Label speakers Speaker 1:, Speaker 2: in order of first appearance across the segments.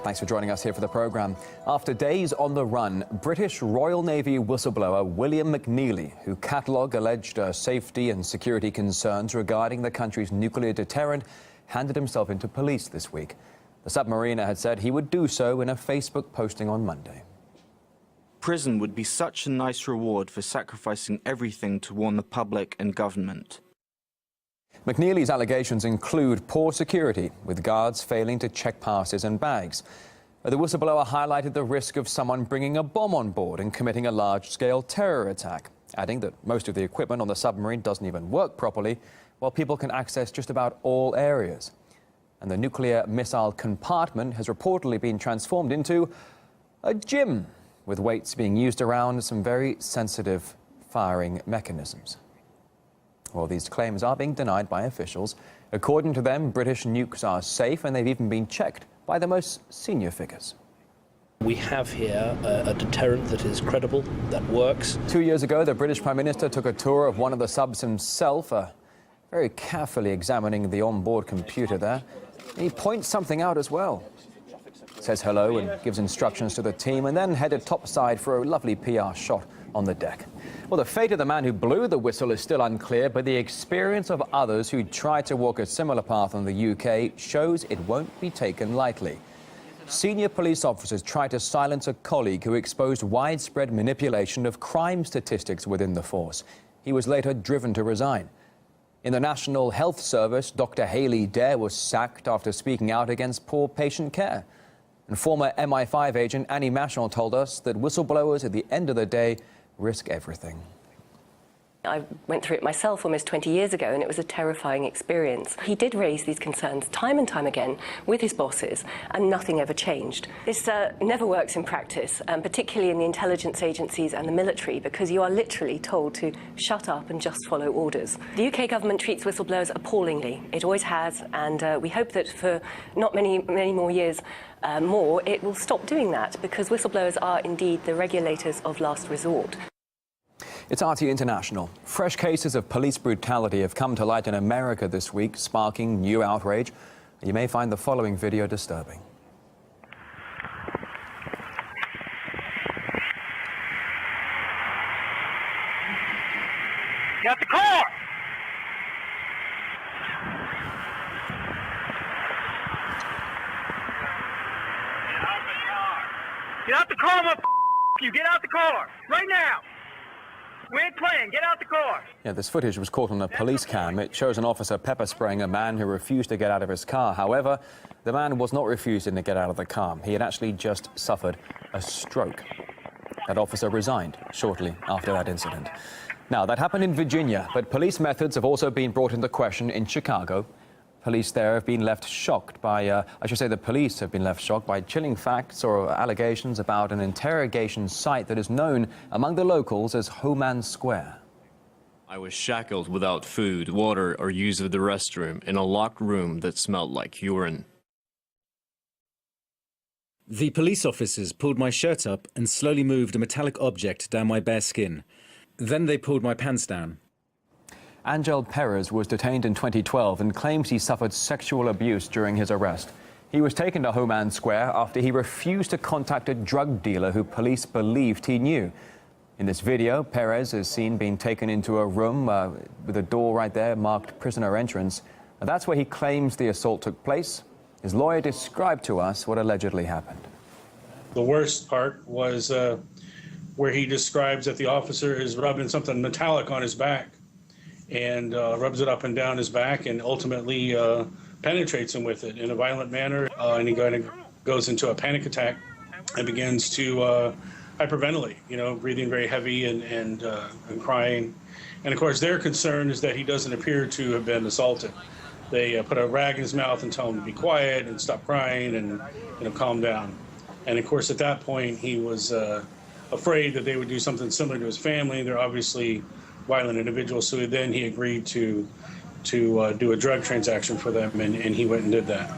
Speaker 1: Thanks for joining us here for the programme. After days on the run, British Royal Navy whistleblower William McNeely, who catalogued alleged safety and security concerns regarding the country's nuclear deterrent, handed himself into police this week. The submariner had said he would do so in a Facebook posting on Monday.
Speaker 2: Prison would be such a nice reward for sacrificing everything to warn the public and government.
Speaker 1: McNeely's allegations include poor security, with guards failing to check passes and bags. The whistleblower highlighted the risk of someone bringing a bomb on board and committing a large-scale terror attack, adding that most of the equipment on the submarine doesn't even work properly, while people can access just about all areas. And the nuclear missile compartment has reportedly been transformed into a gym, with weights being used around some very sensitive firing mechanisms. Well, these claims are being denied by officials. According to them, British nukes are safe, and they've even been checked by the most senior figures.
Speaker 3: We have here a deterrent that is credible, that works.
Speaker 1: 2 years ago, the British Prime Minister took a tour of one of the subs himself, very carefully examining the onboard computer there. He points something out as well. Says hello and gives instructions to the team, and then headed topside for a lovely PR shot on the deck. Well, the fate of the man who blew the whistle is still unclear, but the experience of others who tried to walk a similar path in the UK shows it won't be taken lightly. Senior police officers tried to silence a colleague who exposed widespread manipulation of crime statistics within the force. He was later driven to resign. In the National Health Service, Dr. Hayley Dare was sacked after speaking out against poor patient care. And former MI5 agent Annie Machon told us that whistleblowers at the end of the day risk everything.
Speaker 4: I went through it myself almost 20 years ago, and it was a terrifying experience. He did raise these concerns time and time again with his bosses, and nothing ever changed. This never works in practice, particularly in the intelligence agencies and the military, because you are literally told to shut up and just follow orders. The UK government treats whistleblowers appallingly. It always has, and we hope that for not many more years more, it will stop doing that, because whistleblowers are indeed the regulators of last resort.
Speaker 1: It's RT International. Fresh cases of police brutality have come to light in America this week, sparking new outrage. You may find the following video disturbing.
Speaker 5: Get out the car! Get out the car, you! Get out the car! Right now! We ain't playing. Get out the car.
Speaker 1: Yeah, this footage was caught on a police cam. It shows an officer pepper spraying a man who refused to get out of his car. However, the man was not refusing to get out of the car. He had actually just suffered a stroke. That officer resigned shortly after that incident. Now, that happened in Virginia, but police methods have also been brought into question in Chicago. Police there have been left shocked by, the police have been left shocked by chilling facts or allegations about an interrogation site that is known among the locals as Homan Square.
Speaker 6: I was shackled without food, water, or use of the restroom in a locked room that smelled like urine.
Speaker 7: The police officers pulled my shirt up and slowly moved a metallic object down my bare skin. Then they pulled my pants down.
Speaker 1: Angel Perez was detained in 2012 and claims he suffered sexual abuse during his arrest. He was taken to Homan Square after he refused to contact a drug dealer who police believed he knew. In this video, Perez is seen being taken into a room with a door right there marked prisoner entrance. That's where he claims the assault took place. His lawyer described to us what allegedly happened.
Speaker 8: The worst part was where he describes that the officer is rubbing something metallic on his back and rubs it up and down his back and ultimately penetrates him with it in a violent manner. And he goes into a panic attack and begins to hyperventilate, breathing very heavy and crying. And of course, their concern is that he doesn't appear to have been assaulted. They put a rag in his mouth and tell him to be quiet and stop crying and calm down. And of course, at that point, he was afraid that they would do something similar to his family. They're obviously violent individuals, so then he agreed to do a drug transaction for them, and he went and did that.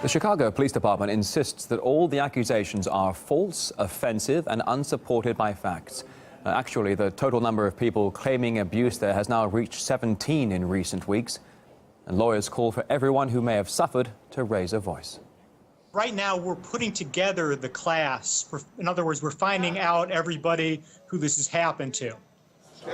Speaker 1: The Chicago Police Department insists that all the accusations are false, offensive, and unsupported by facts. Actually, the total number of people claiming abuse there has now reached 17 in recent weeks, and lawyers call for everyone who may have suffered to raise a voice.
Speaker 9: Right now, we're putting together the class. In other words, we're finding out everybody who this has happened to,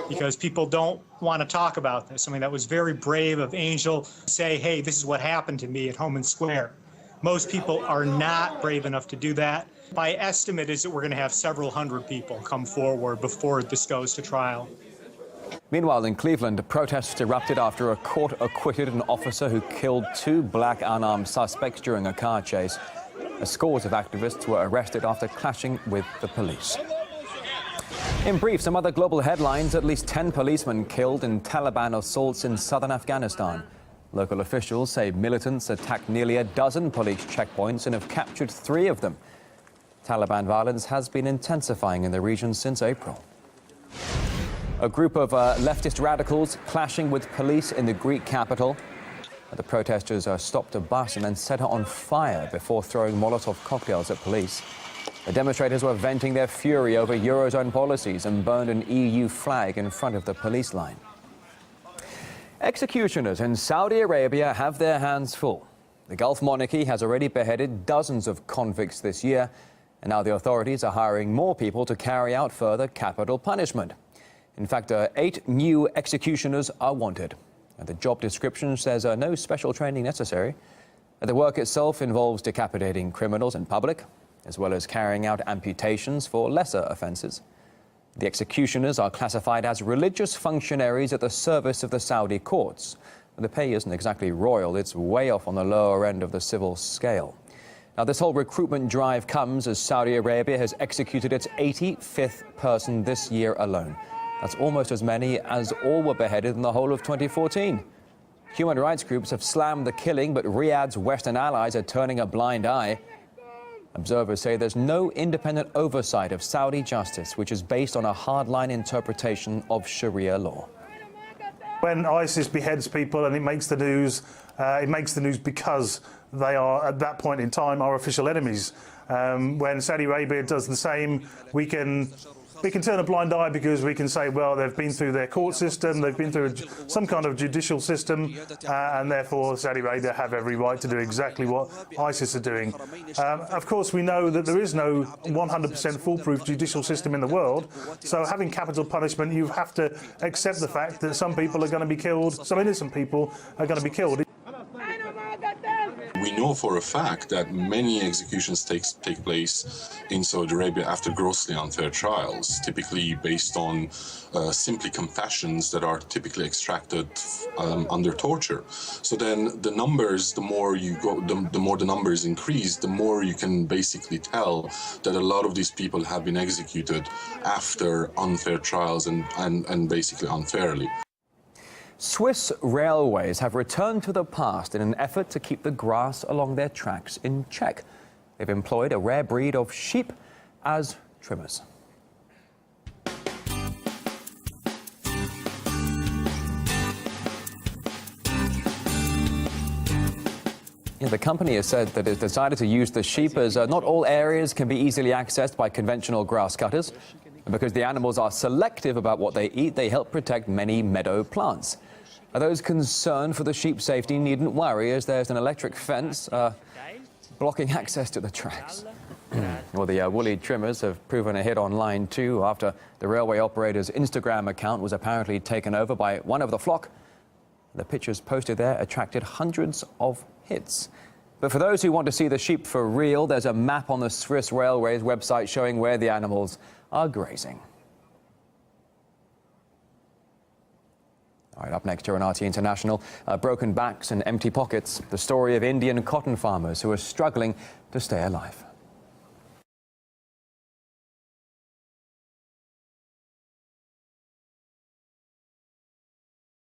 Speaker 9: because people don't want to talk about this. I mean, that was very brave of Angel to say, hey, this is what happened to me at Home and Square. Most people are not brave enough to do that. My estimate is that we're going to have several hundred people come forward before this goes to trial.
Speaker 1: Meanwhile, in Cleveland, protests erupted after a court acquitted an officer who killed 2 black unarmed suspects during a car chase. Scores of activists were arrested after clashing with the police. In brief, some other global headlines: at least 10 policemen killed in Taliban assaults in southern Afghanistan. Local officials say militants attacked nearly a dozen police checkpoints and have captured 3 of them. Taliban violence has been intensifying in the region since April. A group of leftist radicals clashing with police in the Greek capital. The protesters stopped a bus and then set it on fire before throwing Molotov cocktails at police. The demonstrators were venting their fury over Eurozone policies and burned an EU flag in front of the police line. Executioners in Saudi Arabia have their hands full. The Gulf monarchy has already beheaded dozens of convicts this year, and now the authorities are hiring more people to carry out further capital punishment. In fact, 8 new executioners are wanted. And the job description says no special training necessary. The work itself involves decapitating criminals in public, as well as carrying out amputations for lesser offences. The executioners are classified as religious functionaries at the service of the Saudi courts. The pay isn't exactly royal, it's way off on the lower end of the civil scale. Now, this whole recruitment drive comes as Saudi Arabia has executed its 85th person this year alone. That's almost as many as all were beheaded in the whole of 2014. Human rights groups have slammed the killing, but Riyadh's Western allies are turning a blind eye. Observers say there's no independent oversight of Saudi justice, which is based on a hardline interpretation of Sharia law.
Speaker 10: When ISIS beheads people and it makes the news because they are, at that point in time, our official enemies. When Saudi Arabia does the same, we can turn a blind eye because we can say, well, they've been through their court system, they've been through some kind of judicial system, and therefore Saudi Arabia have every right to do exactly what ISIS are doing. Of course, we know that there is no 100% foolproof judicial system in the world, so having capital punishment, you have to accept the fact that some people are going to be killed, some innocent people are going to be killed.
Speaker 11: We know for a fact that many executions take place in Saudi Arabia after grossly unfair trials, typically based on simply confessions that are typically extracted under torture. So then the numbers, the more the numbers increase, the more you can basically tell that a lot of these people have been executed after unfair trials and basically unfairly.
Speaker 1: Swiss railways have returned to the past in an effort to keep the grass along their tracks in check. They've employed a rare breed of sheep as trimmers. The company has said that it's decided to use the sheep as not all areas can be easily accessed by conventional grass cutters. And because the animals are selective about what they eat, they help protect many meadow plants. Those concerned for the sheep's safety needn't worry, as there's an electric fence blocking access to the tracks. Well, the woolly trimmers have proven a hit online too, after the railway operator's Instagram account was apparently taken over by one of the flock. The pictures posted there attracted hundreds of hits. But for those who want to see the sheep for real, there's a map on the Swiss Railways website showing where the animals are grazing. All right, up next here on RT International, broken backs and empty pockets, the story of Indian cotton farmers who are struggling to stay alive.